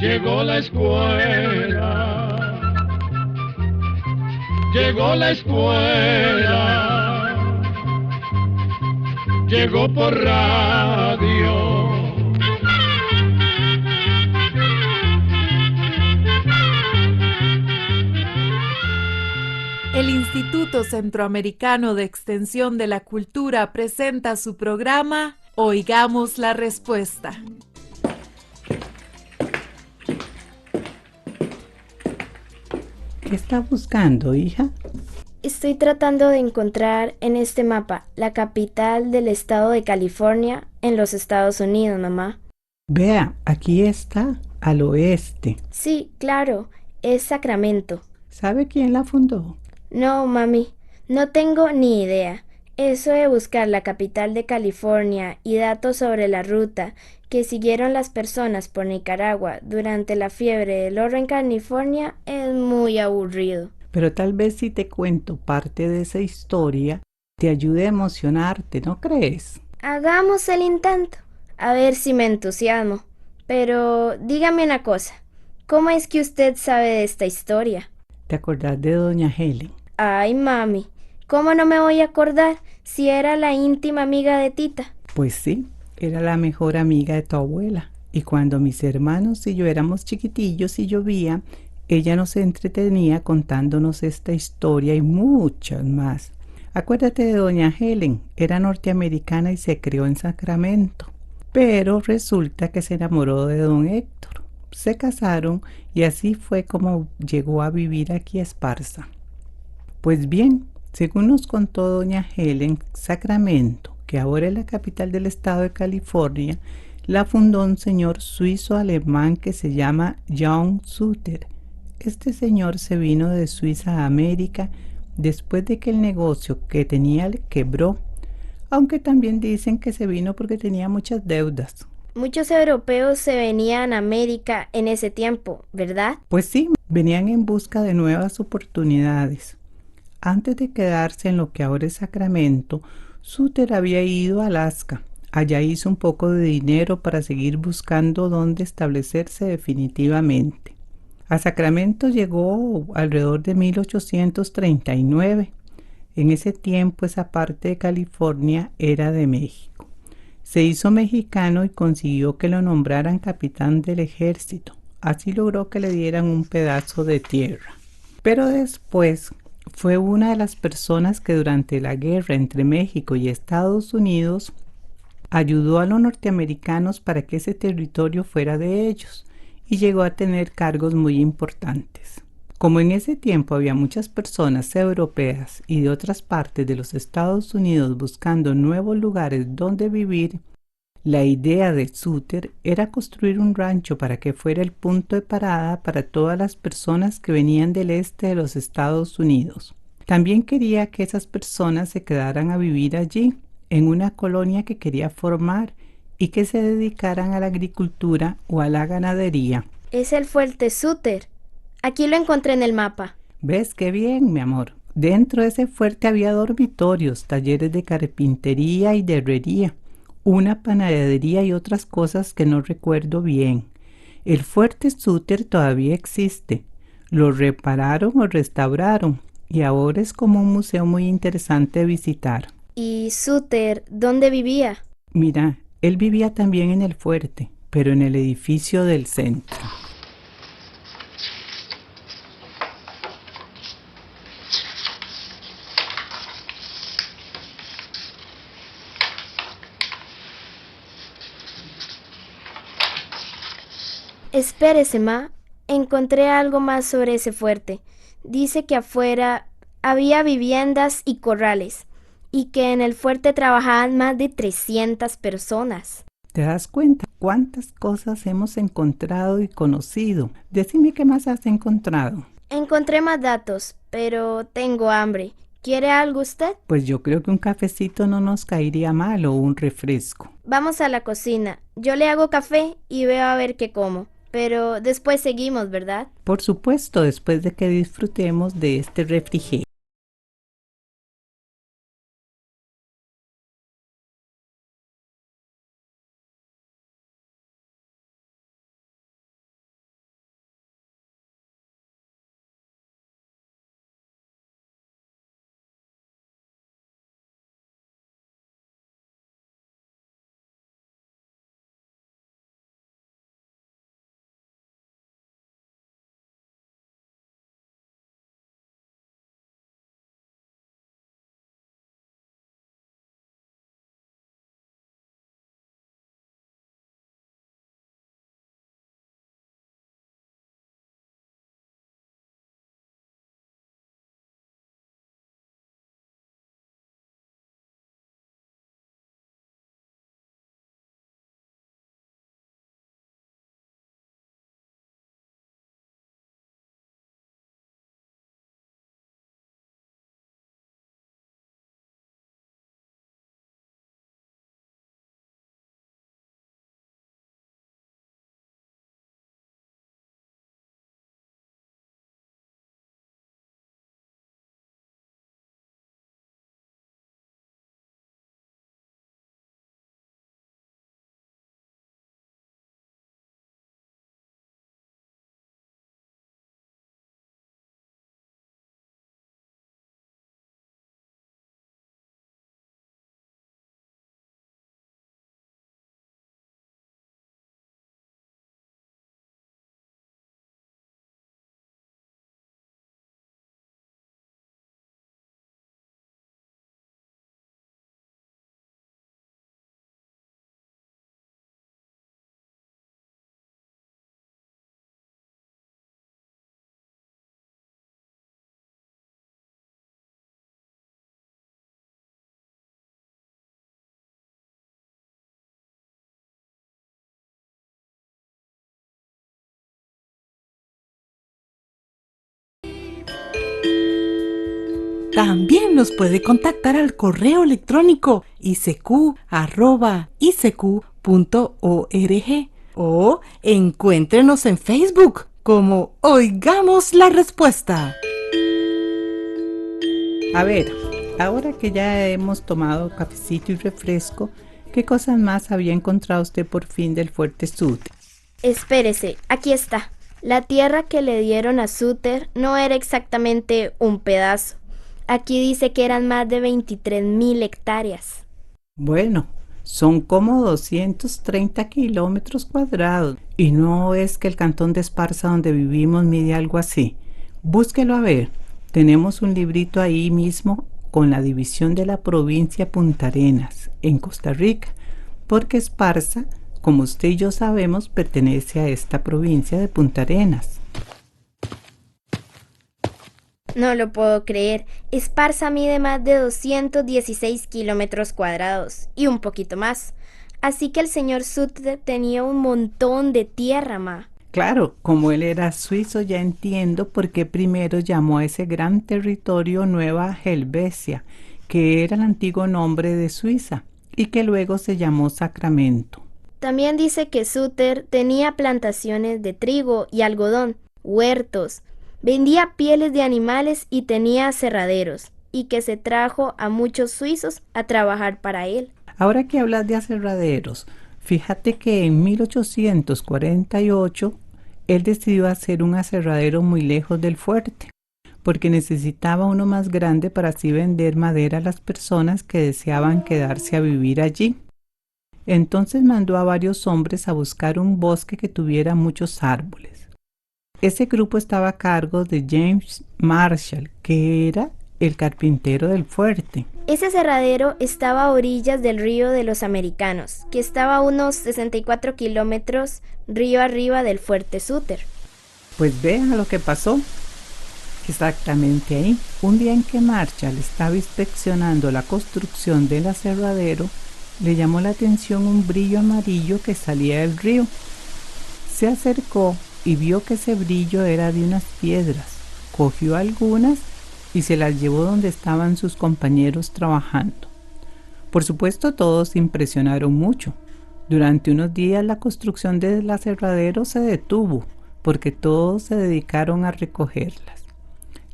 Llegó la escuela, llegó la escuela, llegó por radio. El Instituto Centroamericano de Extensión de la Cultura presenta su programa Oigamos la Respuesta. ¿Qué está buscando, hija? Estoy tratando de encontrar en este mapa la capital del estado de California en los Estados Unidos, mamá. Vea, aquí está, al oeste. Sí, claro, es Sacramento. ¿Sabe quién la fundó? No, mami, no tengo ni idea. Eso de buscar la capital de California y datos sobre la ruta que siguieron las personas por Nicaragua durante la fiebre del oro en California es muy aburrido. Pero tal vez si te cuento parte de esa historia, te ayude a emocionarte, ¿no crees? Hagamos el intento, a ver si me entusiasmo. Pero dígame una cosa, ¿cómo es que usted sabe de esta historia? ¿Te acordás de doña Helen? Ay, mami, ¿cómo no me voy a acordar si era la íntima amiga de Tita? Pues sí, era la mejor amiga de tu abuela. Y cuando mis hermanos y yo éramos chiquitillos y llovía, ella nos entretenía contándonos esta historia y muchas más. Acuérdate de doña Helen, era norteamericana y se crió en Sacramento. Pero resulta que se enamoró de don Héctor. Se casaron y así fue como llegó a vivir aquí a Esparza. Pues bien, según nos contó doña Helen, Sacramento, que ahora es la capital del estado de California, la fundó un señor suizo-alemán que se llama Jan Suter. Este señor se vino de Suiza a América después de que el negocio que tenía le quebró, aunque también dicen que se vino porque tenía muchas deudas. Muchos europeos se venían a América en ese tiempo, ¿verdad? Pues sí, venían en busca de nuevas oportunidades. Antes de quedarse en lo que ahora es Sacramento, Suter había ido a Alaska. Allá hizo un poco de dinero para seguir buscando dónde establecerse definitivamente. A Sacramento llegó alrededor de 1839. En ese tiempo esa parte de California era de México. Se hizo mexicano y consiguió que lo nombraran capitán del ejército. Así logró que le dieran un pedazo de tierra. Pero después fue una de las personas que durante la guerra entre México y Estados Unidos ayudó a los norteamericanos para que ese territorio fuera de ellos y llegó a tener cargos muy importantes. Como en ese tiempo había muchas personas europeas y de otras partes de los Estados Unidos buscando nuevos lugares donde vivir, la idea de Suter era construir un rancho para que fuera el punto de parada para todas las personas que venían del este de los Estados Unidos. También quería que esas personas se quedaran a vivir allí, en una colonia que quería formar y que se dedicaran a la agricultura o a la ganadería. Es el fuerte Suter. Aquí lo encontré en el mapa. ¿Ves qué bien, mi amor? Dentro de ese fuerte había dormitorios, talleres de carpintería y de herrería, una panadería y otras cosas que no recuerdo bien. El fuerte Suter todavía existe. Lo repararon o restauraron y ahora es como un museo muy interesante de visitar. ¿Y Suter dónde vivía? Mira, él vivía también en el fuerte, pero en el edificio del centro. Espérese, ma. Encontré algo más sobre ese fuerte. Dice que afuera había viviendas y corrales, y que en el fuerte trabajaban más de 300 personas. ¿Te das cuenta cuántas cosas hemos encontrado y conocido? Decime qué más has encontrado. Encontré más datos, pero tengo hambre. ¿Quiere algo usted? Pues yo creo que un cafecito no nos caería mal o un refresco. Vamos a la cocina. Yo le hago café y veo a ver qué como. Pero después seguimos, ¿verdad? Por supuesto, después de que disfrutemos de este refrigerio. También nos puede contactar al correo electrónico icq@icq.org o encuéntrenos en Facebook como Oigamos la Respuesta. A ver, ahora que ya hemos tomado cafecito y refresco, ¿qué cosas más había encontrado usted por fin del fuerte Sutter? Espérese, aquí está. La tierra que le dieron a Sutter no era exactamente un pedazo. Aquí dice que eran más de 23,000 hectáreas. Bueno, son como 230 kilómetros cuadrados. Y no es que el cantón de Esparza donde vivimos mide algo así. Búsquelo a ver. Tenemos un librito ahí mismo con la división de la provincia Punta Arenas, en Costa Rica, porque Esparza, como usted y yo sabemos, pertenece a esta provincia de Punta Arenas. No lo puedo creer. Esparza mide más de 216 kilómetros cuadrados y un poquito más. Así que el señor Sutter tenía un montón de tierra, ma. Claro, como él era suizo, ya entiendo por qué primero llamó a ese gran territorio Nueva Helvecia, que era el antiguo nombre de Suiza, y que luego se llamó Sacramento. También dice que Sutter tenía plantaciones de trigo y algodón, huertos, vendía pieles de animales y tenía aserraderos, y que se trajo a muchos suizos a trabajar para él. Ahora que hablas de aserraderos, fíjate que en 1848 él decidió hacer un aserradero muy lejos del fuerte, porque necesitaba uno más grande para así vender madera a las personas que deseaban quedarse a vivir allí. Entonces mandó a varios hombres a buscar un bosque que tuviera muchos árboles. Ese grupo estaba a cargo de James Marshall, que era el carpintero del fuerte. Ese aserradero estaba a orillas del río de los Americanos, que estaba a unos 64 kilómetros río arriba del fuerte Sutter. Pues vean lo que pasó. Exactamente ahí, un día en que Marshall estaba inspeccionando la construcción del aserradero, le llamó la atención un brillo amarillo que salía del río. Se acercó y vio que ese brillo era de unas piedras. Cogió algunas y se las llevó donde estaban sus compañeros trabajando. Por supuesto, todos se impresionaron mucho. Durante unos días la construcción del aserradero se detuvo, porque todos se dedicaron a recogerlas.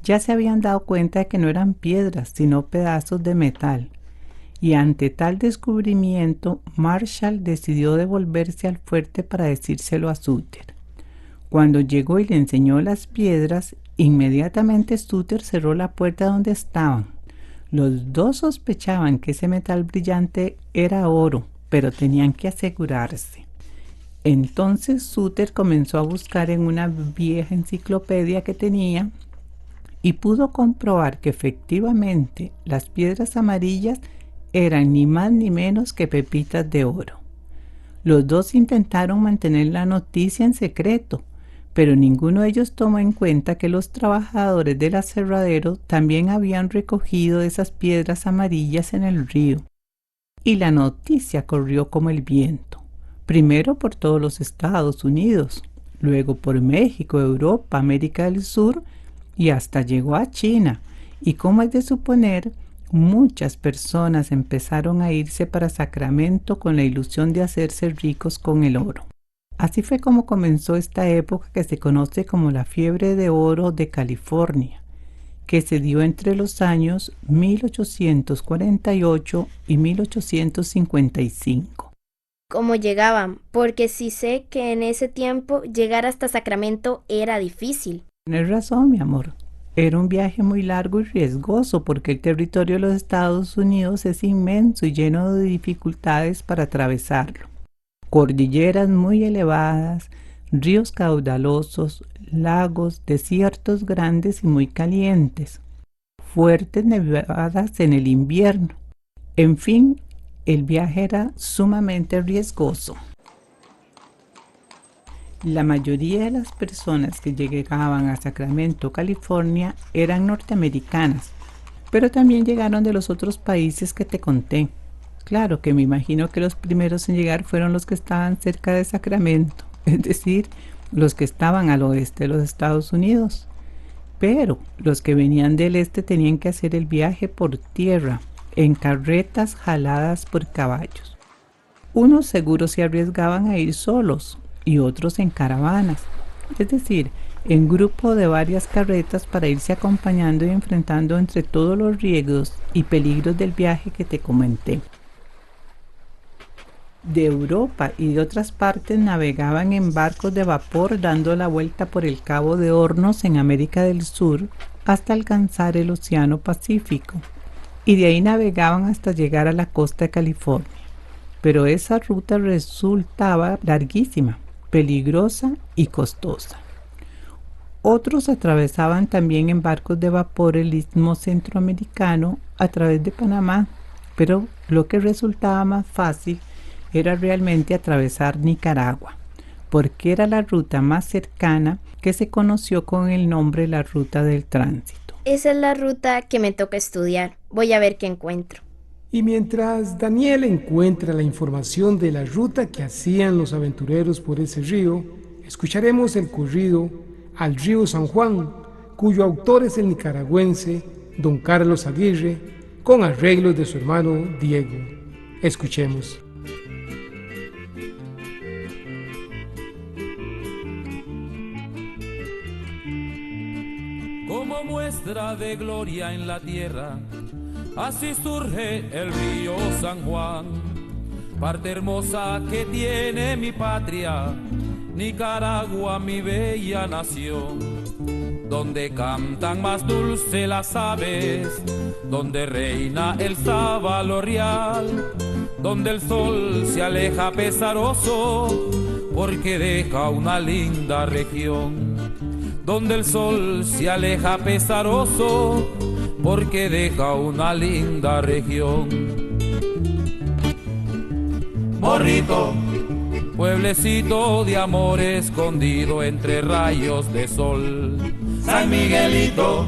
Ya se habían dado cuenta de que no eran piedras, sino pedazos de metal. Y ante tal descubrimiento, Marshall decidió devolverse al fuerte para decírselo a Sutter. Cuando llegó y le enseñó las piedras, inmediatamente Sutter cerró la puerta donde estaban. Los dos sospechaban que ese metal brillante era oro, pero tenían que asegurarse. Entonces Sutter comenzó a buscar en una vieja enciclopedia que tenía y pudo comprobar que efectivamente las piedras amarillas eran ni más ni menos que pepitas de oro. Los dos intentaron mantener la noticia en secreto, pero ninguno de ellos tomó en cuenta que los trabajadores del aserradero también habían recogido esas piedras amarillas en el río. Y la noticia corrió como el viento, primero por todos los Estados Unidos, luego por México, Europa, América del Sur y hasta llegó a China. Y como es de suponer, muchas personas empezaron a irse para Sacramento con la ilusión de hacerse ricos con el oro. Así fue como comenzó esta época que se conoce como la fiebre de oro de California, que se dio entre los años 1848 y 1855. ¿Cómo llegaban? Porque sí sé que en ese tiempo llegar hasta Sacramento era difícil. Tienes razón, mi amor. Era un viaje muy largo y riesgoso porque el territorio de los Estados Unidos es inmenso y lleno de dificultades para atravesarlo. Cordilleras muy elevadas, ríos caudalosos, lagos, desiertos grandes y muy calientes, fuertes nevadas en el invierno. En fin, el viaje era sumamente riesgoso. La mayoría de las personas que llegaban a Sacramento, California, eran norteamericanas, pero también llegaron de los otros países que te conté. Claro que me imagino que los primeros en llegar fueron los que estaban cerca de Sacramento, es decir, los que estaban al oeste de los Estados Unidos. Pero los que venían del este tenían que hacer el viaje por tierra, en carretas jaladas por caballos. Unos seguros se arriesgaban a ir solos y otros en caravanas, es decir, en grupo de varias carretas para irse acompañando y enfrentando entre todos los riesgos y peligros del viaje que te comenté. De Europa y de otras partes navegaban en barcos de vapor dando la vuelta por el Cabo de Hornos en América del Sur hasta alcanzar el Océano Pacífico, y de ahí navegaban hasta llegar a la costa de California. Pero esa ruta resultaba larguísima, peligrosa y costosa. Otros atravesaban también en barcos de vapor el istmo centroamericano a través de Panamá, pero lo que resultaba más fácil era realmente atravesar Nicaragua, porque era la ruta más cercana, que se conoció con el nombre la ruta del tránsito. Esa es la ruta que me toca estudiar. Voy a ver qué encuentro. Y mientras Daniel encuentra la información de la ruta que hacían los aventureros por ese río, escucharemos el corrido Al río San Juan, cuyo autor es el nicaragüense don Carlos Aguirre, con arreglos de su hermano Diego. Escuchemos. Como muestra de gloria en la tierra, así surge el río San Juan, parte hermosa que tiene mi patria, Nicaragua, mi bella nación, donde cantan más dulce las aves, donde reina el sábalo real, donde el sol se aleja pesaroso, porque deja una linda región, donde el sol se aleja pesaroso, porque deja una linda región. Morrito, pueblecito de amor escondido entre rayos de sol. San Miguelito,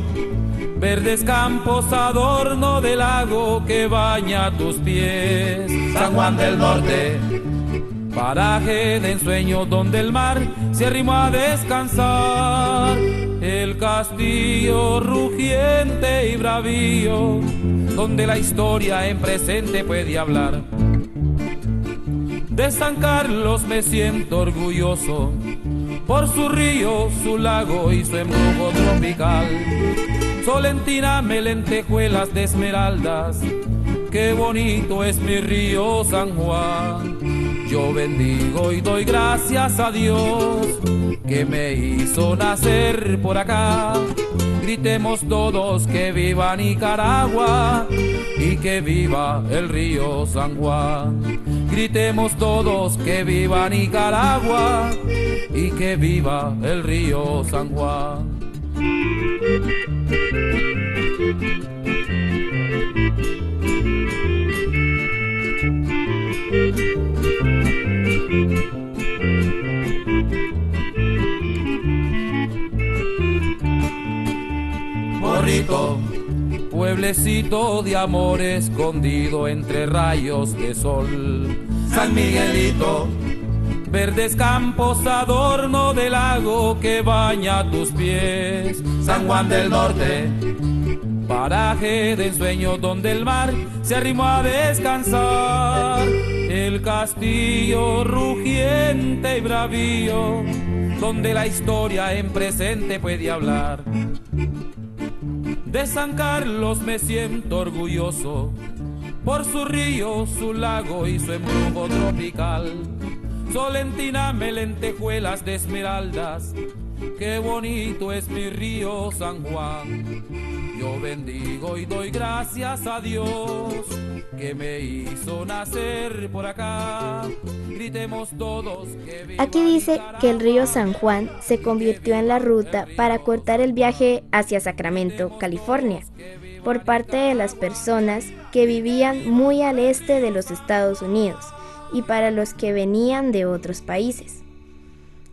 verdes campos adorno del lago que baña tus pies. San Juan del Norte, paraje de ensueño donde el mar se arrimó a descansar. El castillo rugiente y bravío, donde la historia en presente puede hablar. De San Carlos me siento orgulloso, por su río, su lago y su embrujo tropical. Solentina, lentejuelas de esmeraldas, qué bonito es mi río San Juan. Yo bendigo y doy gracias a Dios que me hizo nacer por acá. Gritemos todos que viva Nicaragua y que viva el río San Juan. Gritemos todos que viva Nicaragua y que viva el río San Juan. Morrito, pueblecito de amor escondido entre rayos de sol. San Miguelito, verdes campos adorno del lago que baña tus pies. San Juan del Norte, paraje de ensueño donde el mar se arrimó a descansar. El castillo rugiente y bravío, donde la historia en presente puede hablar. De San Carlos me siento orgulloso, por su río, su lago y su embrujo tropical. Solentina, lentejuelas de esmeraldas, qué bonito es mi río San Juan. Yo bendigo y doy gracias a Dios que me hizo nacer por acá. Gritemos todos que viva Aquí dice Nicaragua. que el río San Juan se convirtió en la ruta para cortar el viaje hacia Sacramento, California, por parte de las personas que vivían muy al este de los Estados Unidos y para los que venían de otros países.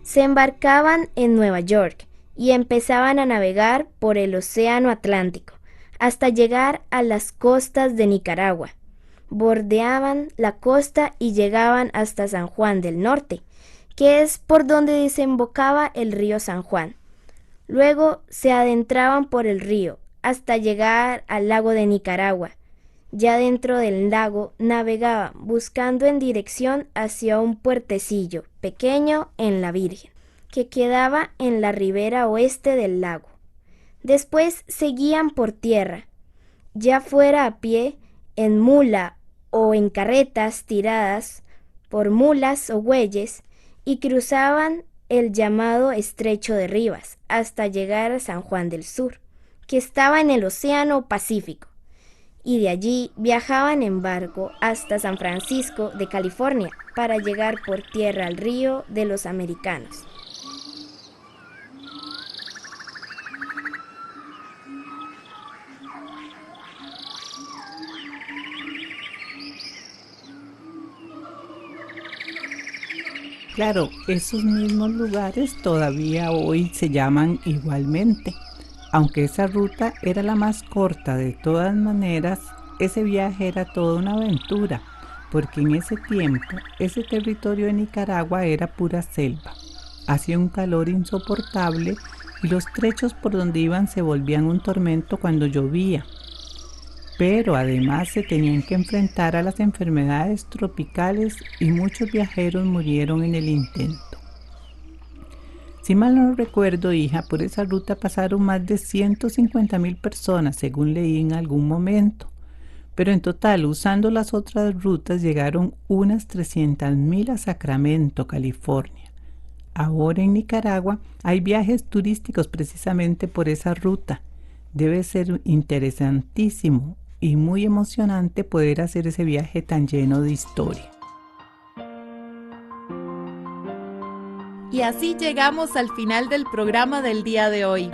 Se embarcaban en Nueva York y empezaban a navegar por el Océano Atlántico hasta llegar a las costas de Nicaragua. Bordeaban la costa y llegaban hasta San Juan del Norte, que es por donde desembocaba el río San Juan. Luego se adentraban por el río hasta llegar al lago de Nicaragua. Ya dentro del lago navegaban buscando en dirección hacia un puertecillo pequeño en La Virgen, que quedaba en la ribera oeste del lago. Después seguían por tierra, ya fuera a pie, en mula o en carretas tiradas por mulas o bueyes, y cruzaban el llamado Estrecho de Rivas hasta llegar a San Juan del Sur, que estaba en el Océano Pacífico, y de allí viajaban en barco hasta San Francisco de California para llegar por tierra al río de los Americanos. Claro, esos mismos lugares todavía hoy se llaman igualmente. Aunque esa ruta era la más corta, de todas maneras, ese viaje era toda una aventura, porque en ese tiempo, ese territorio de Nicaragua era pura selva. Hacía un calor insoportable y los trechos por donde iban se volvían un tormento cuando llovía. Pero además se tenían que enfrentar a las enfermedades tropicales y muchos viajeros murieron en el intento. Si mal no recuerdo, hija, por esa ruta pasaron más de 150,000 personas, según leí en algún momento. Pero en total, usando las otras rutas, llegaron unas 300,000 a Sacramento, California. Ahora en Nicaragua hay viajes turísticos precisamente por esa ruta. Debe ser interesantísimo y muy emocionante poder hacer ese viaje tan lleno de historia. Y así llegamos al final del programa del día de hoy.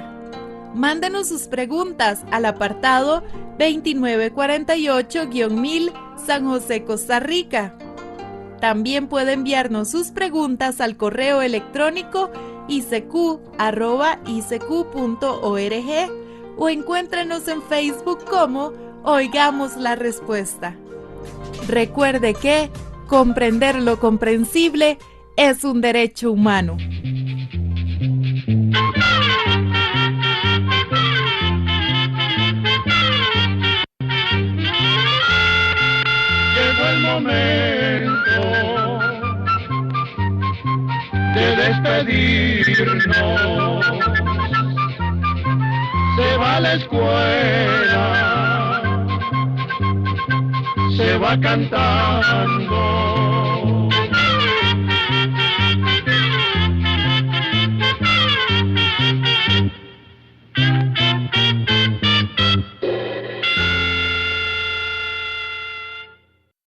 Mándenos sus preguntas al apartado 2948-1000 San José, Costa Rica. También puede enviarnos sus preguntas al correo electrónico icq@icq.org o encuéntrenos en Facebook como Oigamos la Respuesta. Recuerde que comprender lo comprensible es un derecho humano. Llegó el momento de despedirnos. Se va a la escuela, se va cantando.